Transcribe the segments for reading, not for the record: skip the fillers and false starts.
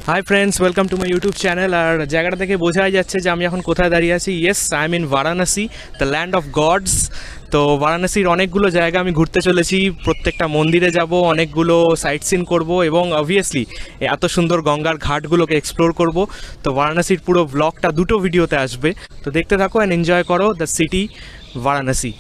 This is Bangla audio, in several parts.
High friends, welcome to my YouTube channel. আর জায়গাটা থেকে বোঝাই যাচ্ছে যে আমি এখন কোথায় দাঁড়িয়ে আছি। Yes, I am in Varanasi, the land of gods. তো বারাণসীর অনেকগুলো জায়গা আমি ঘুরতে চলেছি, প্রত্যেকটা মন্দিরে যাব, অনেকগুলো সাইট সিন করবো এবং অবভিয়াসলি এত সুন্দর গঙ্গার ঘাটগুলোকে এক্সপ্লোর করব। তো বারাণসীর পুরো ব্লগটা দুটো ভিডিওতে আসবে, তো দেখতে থাকো অ্যান্ড এনজয় করো দ্য সিটি বারাণসী।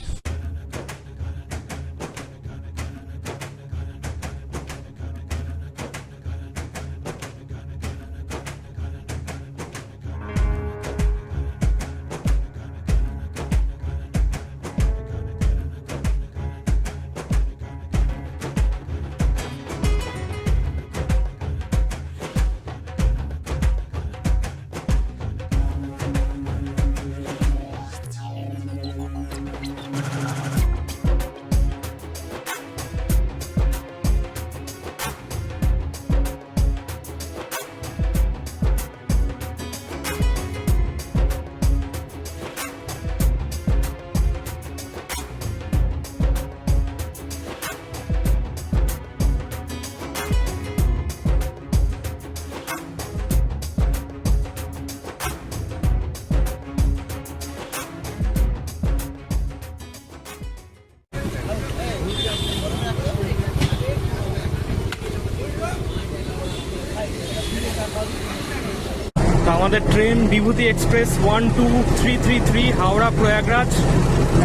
আমাদের ট্রেন বিভূতি এক্সপ্রেস 12333 হাওড়া প্রয়াগরাজ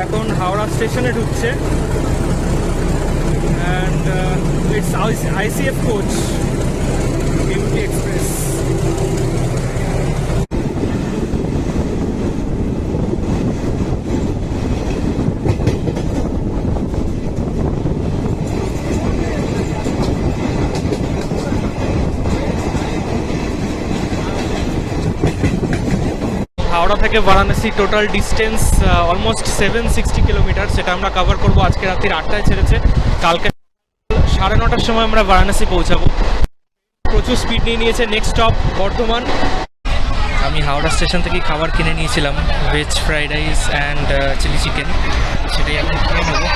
এখন হাওড়া স্টেশনে ঢুকছে। And it's ICF coach Vibhuti express. Howrah থেকে Varanasi total distance almost 760 kilometre. সেটা আমরা কভার করবো। আজকে রাত্রির 8টায় ছেড়েছে, কালকে 9:30টার সময় আমরা বারাণসী পৌঁছাবো। প্রচুর স্পিড নিয়ে নিয়েছে। Next stop Bardhaman. আমি হাওড়া স্টেশন থেকেই খাবার কিনে নিয়েছিলাম, veg fried rice and chilli chicken. সেটাই এখন খেয়ে নেবো।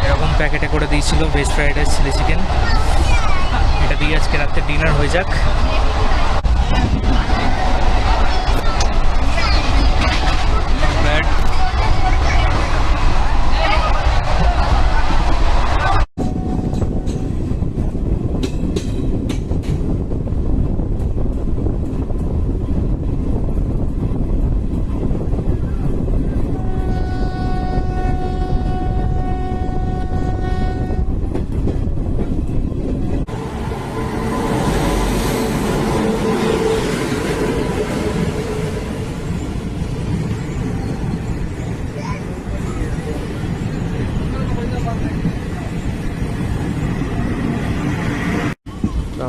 এরকম প্যাকেটে করে দিয়েছিল veg fried rice chilli chicken. এটা দিয়ে আজকে রাতে ডিনার হয়ে যাক।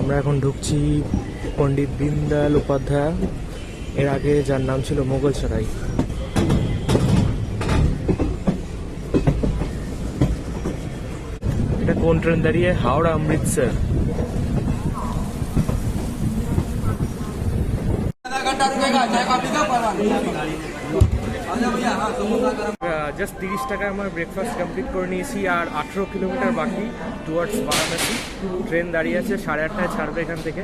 আমরা এখন ঢুকছি পণ্ডিত দীনদয়াল উপাধ্যায়, এর আগে যার নাম ছিল মোগলসরাই। এটা কোন ট্রেন দাঁড়িয়ে? হাওড়া অমৃতসর। জাস্ট 30 টাকায় আমার ব্রেকফাস্ট কমপ্লিট করে নিয়েছি। আর 18 কিলোমিটার বাকি টুয়ার্ডস বারাণসী। ট্রেন দাঁড়িয়ে আছে, 8:30টায় ছাড়বে এখান থেকে।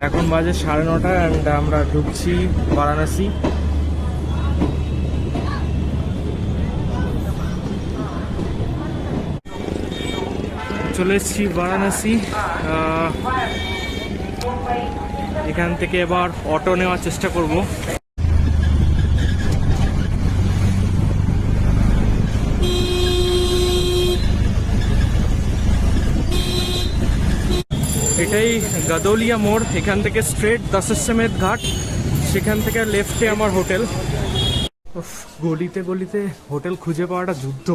এখন বাজে 9:30 অ্যান্ড আমরা ঢুকছি বারাণসী। চলে এসেছি বারাণসী। এখান থেকে এবার অটো নেওয়ার চেষ্টা করব। এটাই গাদোলিয়া মোড়, এখান থেকে স্ট্রেট দশাশ্বমেধ ঘাট, সেখান থেকে লেফটে আমার হোটেল। গলিতে গলিতে হোটেল খুঁজে পাওয়াটা যুদ্ধ।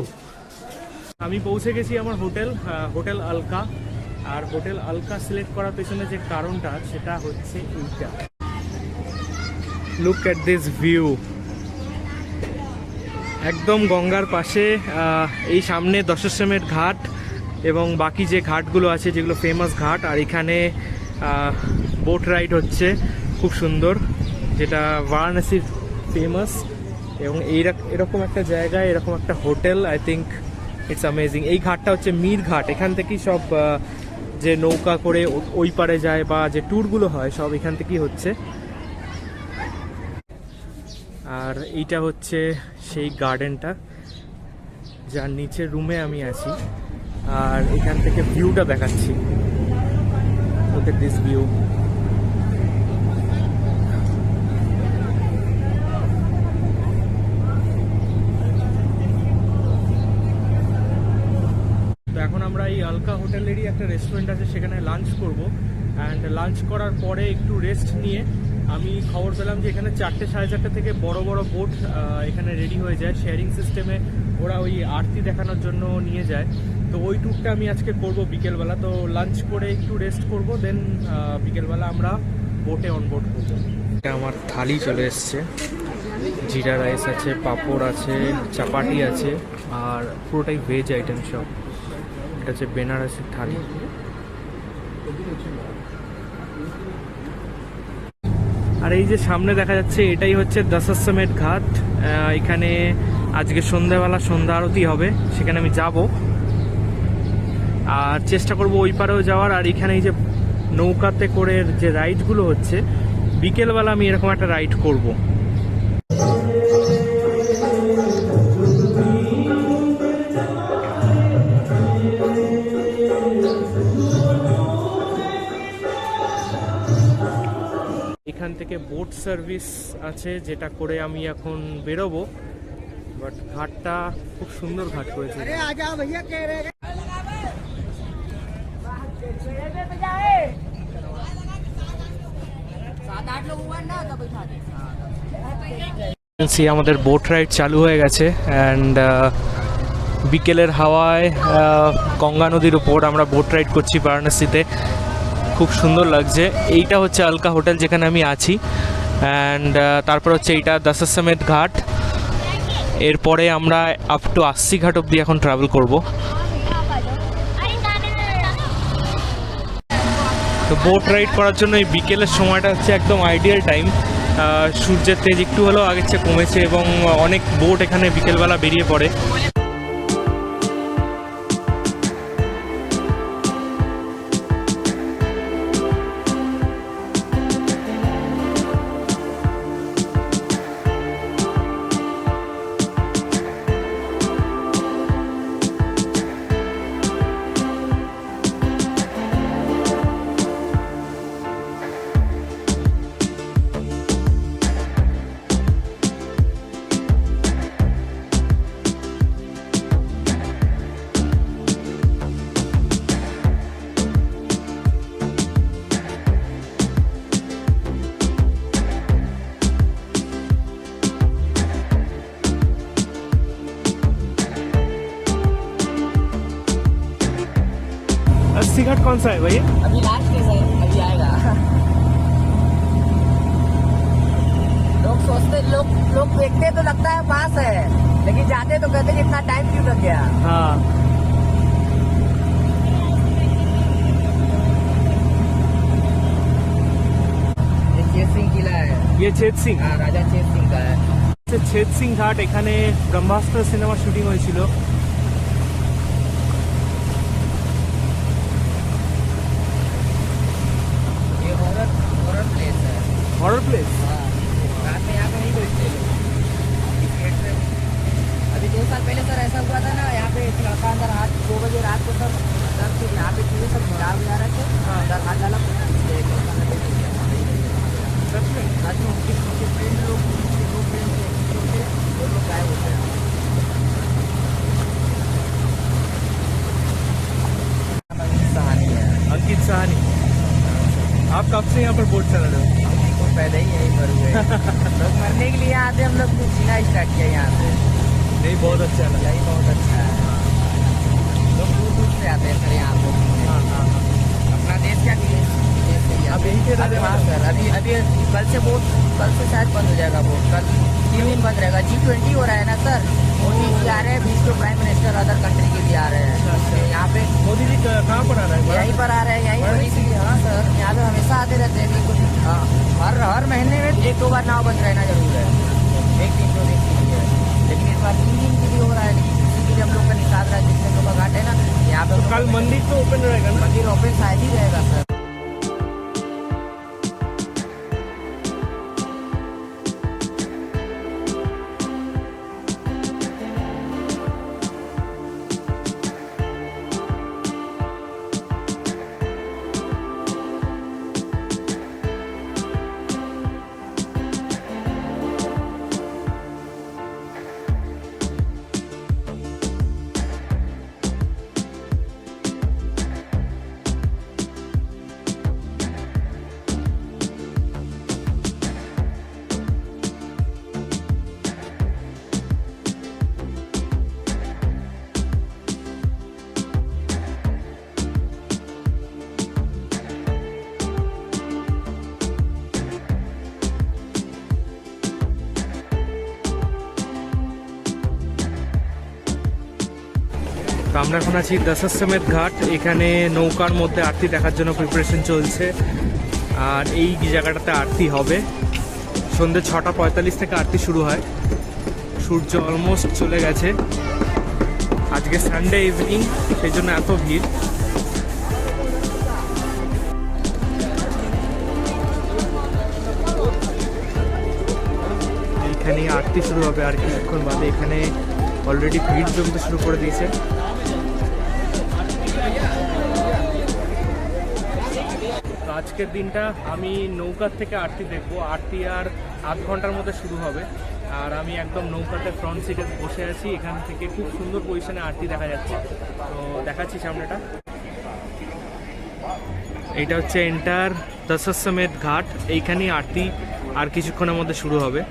আমি পৌঁছে গেছি আমার হোটেল, হোটেল আলকা। আর হোটেল আলকা সিলেক্ট করার পেছনে যে কারণটা সেটা হচ্ছে এইটা, লুক অ্যাট দিস ভিউ, একদম গঙ্গার পাশে। এই সামনে দশাশ্বমেধ ঘাট এবং বাকি যে ঘাটগুলো আছে যেগুলো ফেমাস ঘাট, আর এখানে বোট রাইড হচ্ছে খুব সুন্দর, যেটা বারাণসীর ফেমাস। এবং এরকম একটা জায়গায় এরকম একটা hotel, I think it's amazing. এই ঘাটটা হচ্ছে মীর ঘাট, এখান থেকেই সব যে নৌকা করে ওই পারে যায় বা যে ট্যুরগুলো হয় সব এখান থেকেই হচ্ছে। আর এইটা হচ্ছে সেই গার্ডেনটা যার নিচের রুমে আমি আছি, আর এখান থেকে ভিউটা দেখাচ্ছি। Look at this view. তো এখন আমরা এই আলকা হোটেলেরই একটা রেস্টুরেন্ট আছে সেখানে লাঞ্চ করব। অ্যান্ড লাঞ্চ করার পরে একটু রেস্ট নিয়ে আমি খবর পেলাম যে এখানে 4টে সাড়ে 4টে থেকে বড় বড় বোট এখানে রেডি হয়ে যায়, শেয়ারিং সিস্টেমে ওরা ওই আরতি দেখানোর জন্য নিয়ে যায়। তো ওই ট্যুরটা আমি আজকে করব বিকেলবেলা। তো লাঞ্চ করে একটু রেস্ট করব, দেন বিকেলবেলা আমরা বোটে অনবোর্ড করব। এটা আমার থালি চলে এসছে, জিরা রাইস আছে, পাঁপড় আছে, চাপাটি আছে, আর পুরোটাই ভেজ আইটেম সব। এটা হচ্ছে বেনারসি থালি। আর এই যে সামনে দেখা যাচ্ছে এটাই হচ্ছে দশাশ্বমেধ ঘাট। এখানে আজকে সন্ধ্যাবেলা সন্ধ্যা আরতি হবে, সেখানে আমি যাব আর চেষ্টা করব ওই পারেও যাওয়ার। আর এখানে এই যে নৌকাতে করে যে রাইডগুলো হচ্ছে, বিকেলবেলা আমি এরকম একটা রাইড করব। এখান থেকে বোট সার্ভিস আছে যেটা করে আমি এখন বেরোবো। বাট ঘাটটা খুব সুন্দর ঘাট করেছে। আমাদের বোট রাইড চালু হয়ে গেছে অ্যান্ড বিকেলের হাওয়ায় গঙ্গা নদীর উপর আমরা বোট রাইড করছি বারাণসীতে, খুব সুন্দর লাগছে। এইটা হচ্ছে আলকা হোটেল যেখানে আমি আছি, অ্যান্ড তারপর হচ্ছে এইটা দশাশ্বমেধ ঘাট। এরপরে আমরা আপ টু 80 ঘাট অবধি এখন ট্রাভেল করব। তো বোট রাইড করার জন্য এই বিকেলের সময়টা হচ্ছে একদম আইডিয়াল টাইম। সূর্যের তেজ একটু হলেও আগের চেয়ে কমেছে এবং অনেক বোট এখানে বিকেলবেলা বেরিয়ে পড়ে। घाट कौन सा है भैया? अभी लास्ट है, अभी आएगा। लोग सोचते, लोग देखते तो लगता है पास है, लेकिन जाते तो कहते कि इतना टाइम क्यों लग गया। हाँ, ये चेत सिंह किला है। ये चेत सिंह, हाँ, राजा चेत सिंह का है। चेत सिंह घाट এখানে ব্রহ্মাস্ত্র সিনেমা শুটিং হয়েছিল। Horror place? रात में यहाँ पे नहीं बैठते लोग। अभी 2 साल पहले सर ऐसा हुआ था ना, यहाँ पे एक लड़का अंदर 2 बजे रात को सब यहाँ पे चीजें सब जा रहे थे, अंदर हाथ डाला, सच में उनके फ्रेंड लोग गायब होते हैं। अंकित सहानी। आप कब से यहाँ पर बोट चला रहे हो? तो पैदा ही यहीं पर हुए लोग मरने के लिए आते, हम लोग जीना स्टार्ट किया यहाँ से। नहीं, बहुत अच्छा लगा। यही बहुत अच्छा है। लोग दूर दूर से आते हैं सर यहाँ पे। हाँ हाँ हाँ। अपना देश क्या विदेश से ही अब आते यहीं पे हैं। रहने हाँ वाले? सर, अभी कल से बोट, कल से शायद बंद हो जाएगा बोट। कल 3 दिन बंद रहेगा। G20 हो रहा है ना सर, मोदी जी आ रहे हैं, 20 को प्राइम मिनिस्टर अदर कंट्री के भी आ रहे हैं। अच्छा। यहाँ पे मोदी जी कहाँ पर आ रहा है? यहीं पर आ रहे हैं, यहीं पर इसीलिए। हाँ सर, यहाँ पे हमेशा आते रहते हैं बिल्कुल। हाँ, हर महीने में 1-2 बार नाव बंद रहना जरूर है। 1 दिन 2 दिन के लिए, लेकिन इस बार 3 दिन के लिए हो रहा है। लेकिन इसी के लिए हम लोग का निकाल रहा है, जितने लोग का घाट है ना यहाँ पे। कल मंदिर तो ओपन रहेगा ना? मंदिर ओपन शायद ही रहेगा सर। তো আমরা এখন আছি দশাশ্বমেধ ঘাট। এখানে নৌকার মধ্যে আরতি দেখার জন্য প্রিপারেশন চলছে। আর এই জায়গাটাতে আরতি হবে সন্ধ্যে 6:45 থেকে আরতি শুরু হয়। সূর্য অলমোস্ট চলে গেছে। আজকে সানডে ইভিনিং, সেই জন্য এত ভিড়। এইখানে আরতি শুরু হবে আর কিছুক্ষণ বাদে। এখানে অলরেডি ভিড় জমতে শুরু করে দিয়েছে। তো আজকের দিনটা আমি নৌকার থেকে আরতি দেখবো। আরতি আর আধ ঘন্টার মধ্যে শুরু হবে। আর আমি একদম নৌকাতে ফ্রন্ট সিটে বসে আছি। এখান থেকে খুব সুন্দর পজিশনে আরতি দেখা যাচ্ছে। তো দেখাচ্ছি সামনেটা। এইটা হচ্ছে এন্টার দশাশ্বমেধ ঘাট। এইখানেই আরতি আর কিছুক্ষণের মধ্যে শুরু হবে।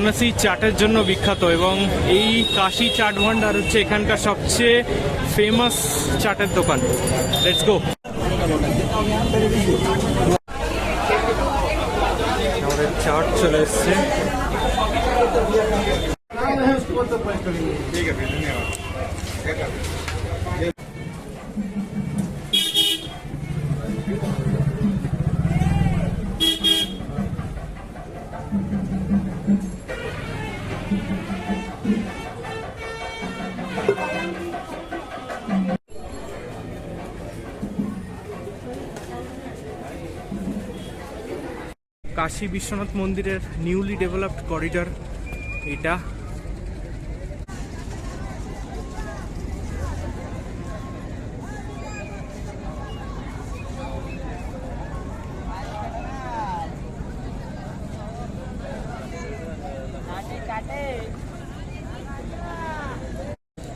বারাণসী চাটের জন্য বিখ্যাত এবং এই কাশি চাট ভান্ডার হচ্ছে এখানকার সবচেয়ে ফেমাস চাটের দোকান। Let's go. আমাদের চাট চলে এসছে। কাশী বিশ্বনাথ মন্দিরের নিউলি ডেভেলপড করিডর এটা।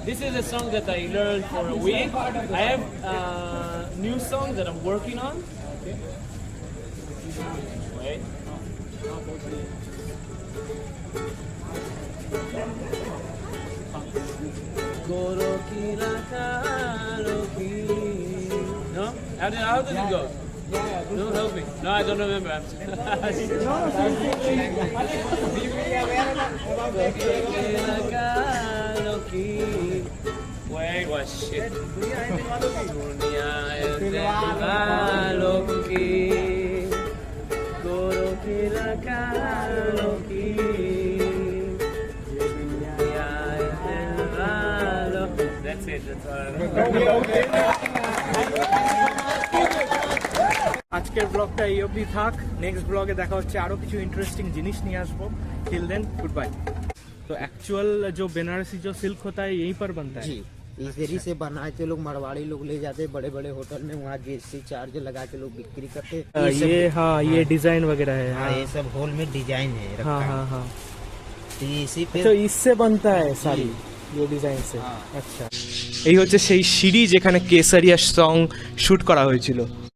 This is a song that I learned for a week. I have a new song that I'm working on. Okay. Wait. Goro ki rakaro ki. No? How does it go? No, help me. No, I don't remember. Wait, what shit? Dunia es malo ki, goro ki rakaro ki. Dunia es malo. That's it. That's all. আজকের ব্লগটা এই অবধি থাক। নেক্সট ব্লগে দেখা হচ্ছে, আরো কিছু ইন্টারেস্টিং জিনিস নিয়ে আসবো। Till then good bye. तो एक्चुअल जो बनारसी जो सिल्क होता है यहीं पर बनता है जी, इसी से बनाते लोग, मरवाड़ी लोग ले जाते बड़े बड़े होटल में, वहाँ जीएसटी चार्ज लगा के लोग बिक्री करते। ये हाँ, ये डिजाइन वगैरह है। हाँ, ये सब होल में डिजाइन है रखा। हाँ हाँ हाँ, तो इसी पे तो इससे बनता है साड़ी ये डिजाइन से। अच्छा, এই হচ্ছে সেই সিঁড়ি যেখানে কেসারিয়া সং শুট করা হয়েছিল।